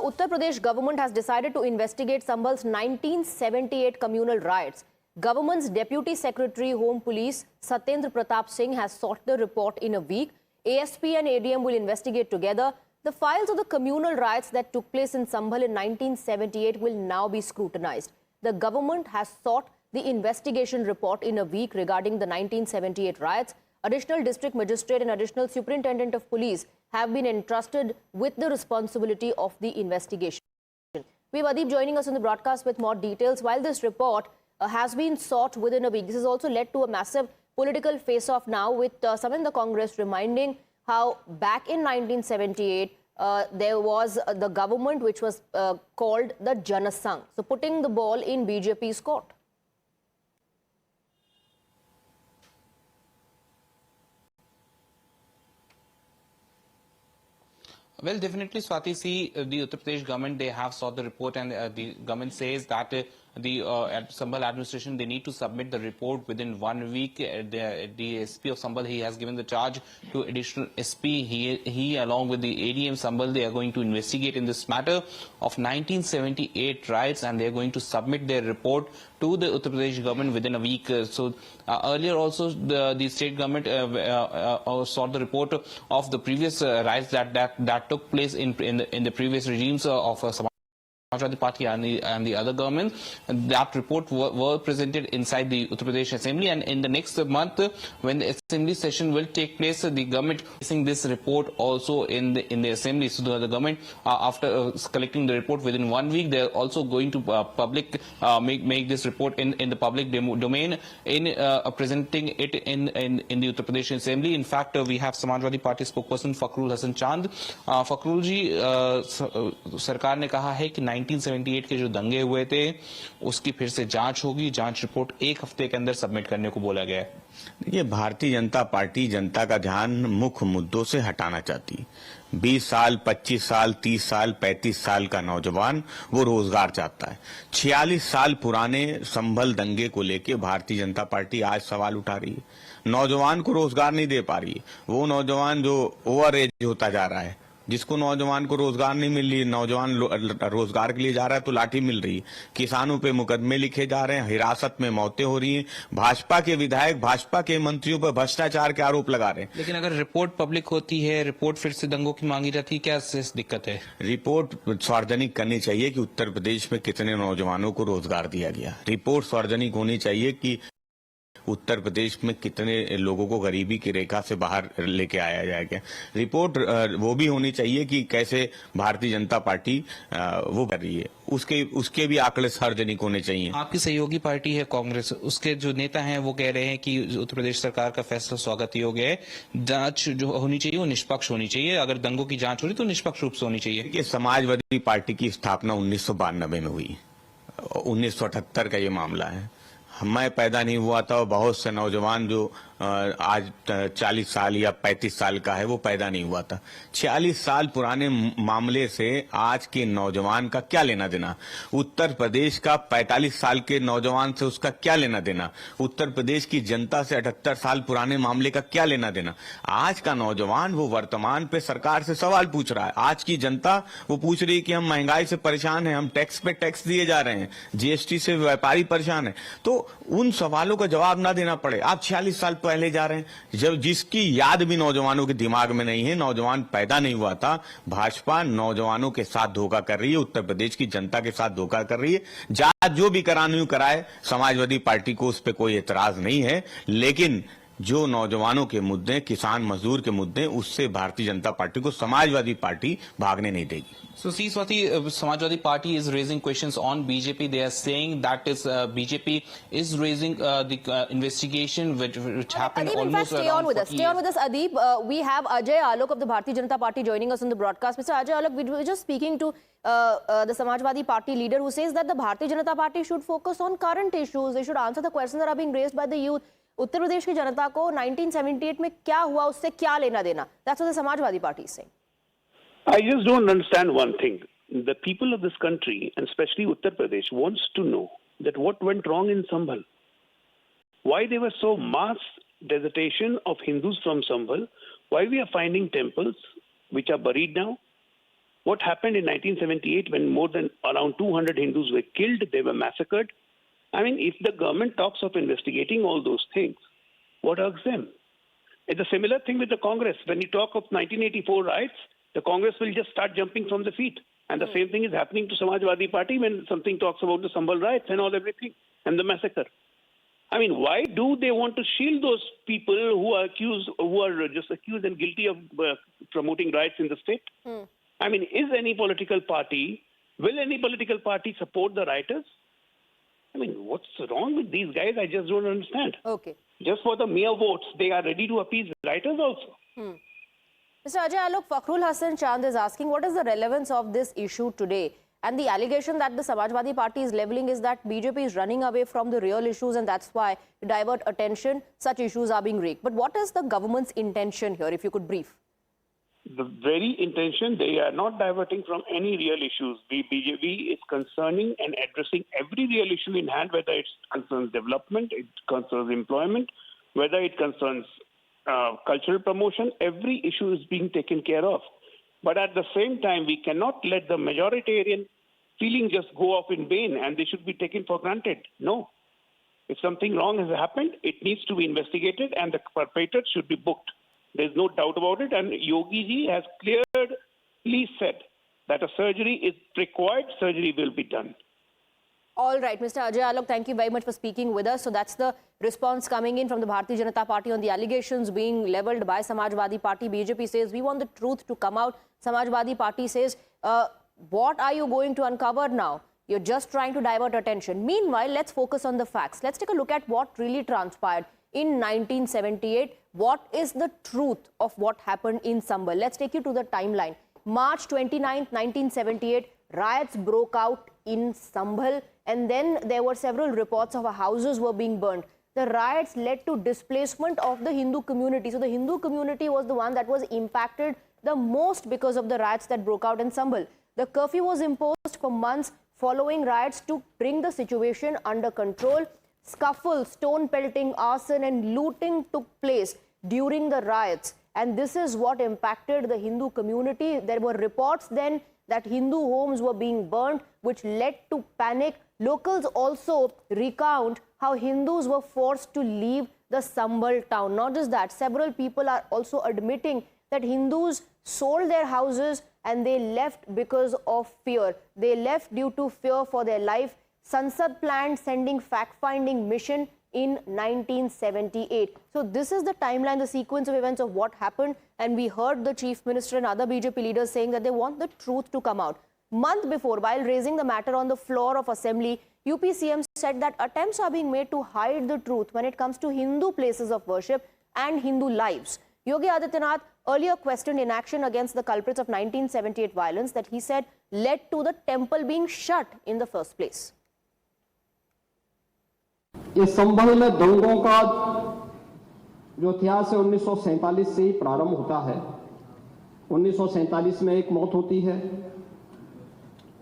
Uttar Pradesh government has decided to investigate Sambhal's 1978 communal riots. Government's Deputy Secretary Home Police Satyendra Pratap Singh has sought the report in a week. ASP and ADM will investigate together. The files of the communal riots that took place in Sambhal in 1978 will now be scrutinized. The government has sought the investigation report in a week regarding the 1978 riots. Additional district magistrate and additional superintendent of police have been entrusted with the responsibility of the investigation. We have Adib joining us on the broadcast with more details. While this report has been sought within a week, this has also led to a massive political face-off now, with some in the Congress reminding how back in 1978 there was the government which was called the Janasangh. So putting the ball in BJP's court. Well, definitely, Swati. See, the Uttar Pradesh government, they have sought the report, and the government says that the Sambhal administration, they need to submit the report within 1 week. The SP of Sambhal, he has given the charge to additional SP. He along with the ADM Sambhal, they are going to investigate in this matter of 1978 riots, and they are going to submit their report to the Uttar Pradesh government within a week. Earlier also, the state government sought the report of the previous riots that took place in the previous regimes of Samajwadi Party and the other government. That report were presented inside the Uttar Pradesh Assembly, and in the next month, when the Assembly session will take place, the government placing this report also in the Assembly. So the government, after collecting the report within 1 week, they are also going to make this report in the public domain, in presenting it in the Uttar Pradesh Assembly. In fact, we have Samajwadi Party spokesperson Fakhrul Hasan Chand. Fakhrul ji, सरकार ने कहा है कि 1978 के जो दंगे हुए थे उसकी फिर से जांच होगी. जांच रिपोर्ट 1 हफ्ते के अंदर सबमिट करने को बोला गया है. देखिए, भारतीय जनता पार्टी जनता का ध्यान मुख्य मुद्दों से हटाना चाहती है. 20 साल, 25 साल, 30 साल, 35 साल का नौजवान वो रोजगार चाहता है. 46 साल पुराने संभल दंगे को लेके भारतीय जनता पार्टी आज सवाल उठा रही है. नौजवान को रोजगार नहीं दे पा रही है. वो नौजवान जो ओवर एज होता जा रहा है, जिसको नौजवान को रोजगार नहीं मिल रही, नौजवान रोजगार के लिए जा रहा है तो लाठी मिल रही है. किसानों पे मुकदमे लिखे जा रहे हैं, हिरासत में मौतें हो रही हैं. भाजपा के विधायक भाजपा के मंत्रियों पर भ्रष्टाचार के आरोप लगा रहे हैं. लेकिन अगर रिपोर्ट पब्लिक होती है, रिपोर्ट फिर से दंगों की मांगी जाती है, क्या दिक्कत है? रिपोर्ट सार्वजनिक करनी चाहिए कि उत्तर प्रदेश में कितने नौजवानों को रोजगार दिया गया. रिपोर्ट सार्वजनिक होनी चाहिए कि उत्तर प्रदेश में कितने लोगों को गरीबी की रेखा से बाहर लेके आया जाएगा. रिपोर्ट वो भी होनी चाहिए कि कैसे भारतीय जनता पार्टी वो कर रही है, उसके भी आंकड़े सार्वजनिक होने चाहिए. आपकी सहयोगी पार्टी है कांग्रेस, उसके जो नेता हैं वो कह रहे हैं कि उत्तर प्रदेश सरकार का फैसला स्वागत योग्य है. जांच जो होनी चाहिए वो निष्पक्ष होनी चाहिए. अगर दंगों की जांच हो रही तो निष्पक्ष रूप से होनी चाहिए. ये समाजवादी पार्टी की स्थापना 1992 में हुई. 1978 का ये मामला है. मैं पैदा नहीं हुआ था और बहुत से नौजवान जो आज 40 साल या 35 साल का है वो पैदा नहीं हुआ था. 46 साल पुराने मामले से आज के नौजवान का क्या लेना देना? उत्तर प्रदेश का 45 साल के नौजवान से उसका क्या लेना देना? उत्तर प्रदेश की जनता से 78 साल पुराने मामले का क्या लेना देना? आज का नौजवान वो वर्तमान पे सरकार से सवाल पूछ रहा है. आज की जनता वो पूछ रही है कि हम महंगाई से परेशान हैं, हम टैक्स पे टैक्स दिए जा रहे हैं, जीएसटी से व्यापारी परेशान है. तो उन सवालों का जवाब ना देना पड़े. आप 46 साल पहले जा रहे हैं, जब जिसकी याद भी नौजवानों के दिमाग में नहीं है, नौजवान पैदा नहीं हुआ था. भाजपा नौजवानों के साथ धोखा कर रही है, उत्तर प्रदेश की जनता के साथ धोखा कर रही है. जांच जो भी करानी हो कराए, समाजवादी पार्टी को उस पर कोई एतराज नहीं है, लेकिन जो नौजवानों के मुद्दे, किसान मजदूर के मुद्दे, उससे भारतीय जनता पार्टी को समाजवादी पार्टी भागने नहीं देगी. So, see, Swati, Samajwadi Party is raising questions on BJP. They are saying that is BJP is raising the investigation which happened Adib, almost in fact, stay on with us. Stay on with us, Adib. We have Ajay Alok of the Bharatiya Janata Party joining us on the broadcast. Mr. Ajay Alok, we were just speaking to the Samajwadi Party leader who says that the Bharatiya Janata Party should focus on current issues. They should answer the questions that are being raised by the youth. Uttar Pradesh की जनता को 1978 में क्या हुआ उससे क्या लेना देना? That's what the Samajwadi Party is saying. I just don't understand one thing. The people of this country, and especially Uttar Pradesh, wants to know that what went wrong in Sambhal. Why there was so mass desertion of Hindus from Sambhal. Why we are finding temples which are buried now. What happened in 1978 when more than around 200 Hindus were killed, they were massacred? I mean, if the government talks of investigating all those things, what irks them? It's a similar thing with the Congress. When you talk of 1984 riots, the Congress will just start jumping from the feet. And the same thing is happening to Samajwadi Party when something talks about the Sambhal riots and all everything and the massacre. I mean, why do they want to shield those people who are just accused and guilty of promoting riots in the state? I mean, will any political party support the rioters? I mean, what's wrong with these guys? I just don't understand. Okay. Just for the mere votes, they are ready to appease rioters also. Mr. Ajay Alok, Fakhrul Hasan Chand is asking, what is the relevance of this issue today? And the allegation that the Samajwadi Party is leveling is that BJP is running away from the real issues, and that's why, to divert attention, such issues are being raked. But what is the government's intention here, if you could brief? The very intention, they are not diverting from any real issues. The BJP is concerning and addressing every real issue in hand, whether it concerns development, it concerns employment, whether it concerns cultural promotion. Every issue is being taken care of. But at the same time, we cannot let the majoritarian feeling just go off in vain and they should be taken for granted. No. If something wrong has happened, it needs to be investigated and the perpetrators should be booked. There's no doubt about it. And Yogi ji has clearly said that a surgery is required, surgery will be done. All right, Mr. Ajay Alok, thank you very much for speaking with us. So that's the response coming in from the Bharatiya Janata Party on the allegations being leveled by Samajwadi Party. BJP says, we want the truth to come out. Samajwadi Party says, what are you going to uncover now? You're just trying to divert attention. Meanwhile, let's focus on the facts. Let's take a look at what really transpired in 1978. What is the truth of what happened in Sambhal? Let's take you to the timeline. March 29th, 1978, riots broke out in Sambhal, and then there were several reports of houses were being burned. The riots led to displacement of the Hindu community. So the Hindu community was the one that was impacted the most because of the riots that broke out in Sambhal. The curfew was imposed for months following riots to bring the situation under control. Scuffles, stone pelting, arson and looting took place during the riots. And this is what impacted the Hindu community. There were reports then that Hindu homes were being burnt, which led to panic. Locals also recount how Hindus were forced to leave the Sambhal town. Not just that, several people are also admitting that Hindus sold their houses and they left because of fear. They left due to fear for their life. Sansad planned sending fact-finding mission in 1978. So this is the timeline, the sequence of events of what happened. And we heard the Chief Minister and other BJP leaders saying that they want the truth to come out. Month before, while raising the matter on the floor of Assembly, UP CM said that attempts are being made to hide the truth when it comes to Hindu places of worship and Hindu lives. Yogi Adityanath earlier questioned inaction against the culprits of 1978 violence that he said led to the temple being shut in the first place. इस संभल में दंगों का जो इतिहास है 1947 से ही प्रारंभ होता है। 1947 में एक मौत होती है।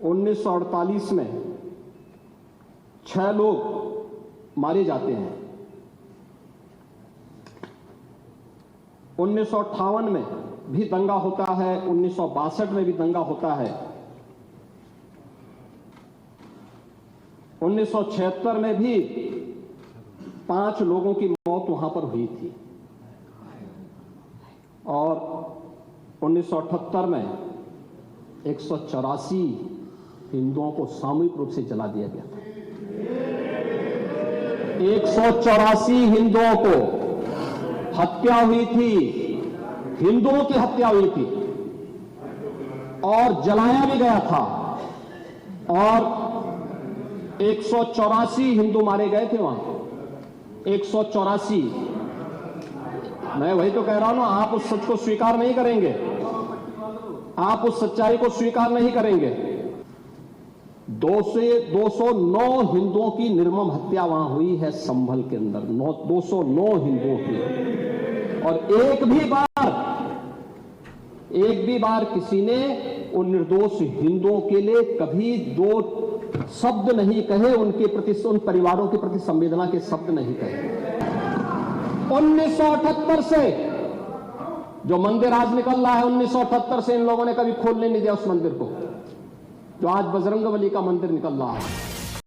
1948 में 6 लोग मारे जाते हैं। 1958 में भी दंगा होता है। 1962 में भी दंगा होता है। 1976 में भी 5 लोगों की मौत वहां पर हुई थी और 1978 में 184 हिंदुओं को सामूहिक रूप से जला दिया गया था। 184 हिंदुओं को हत्या हुई थी, हिंदुओं की हत्या हुई थी और जलाया भी गया था और 184 हिंदू मारे गए थे वहां। 184। मैं वही तो कह रहा हूं ना, आप उस सच को स्वीकार नहीं करेंगे, आप उस सच्चाई को स्वीकार नहीं करेंगे। 209 हिंदुओं की निर्मम हत्या वहां हुई है संभल के अंदर, 209 हिंदुओं की। और एक भी बार किसी ने उन निर्दोष हिंदुओं के लिए कभी 2 शब्द नहीं कहे, उनके प्रति, उन परिवारों के प्रति संवेदना के शब्द नहीं कहे। 1978 से जो मंदिर आज निकल रहा है 1978 से इन लोगों ने कभी खोलने नहीं दिया उस मंदिर को, जो आज बजरंगबली का मंदिर निकल रहा है।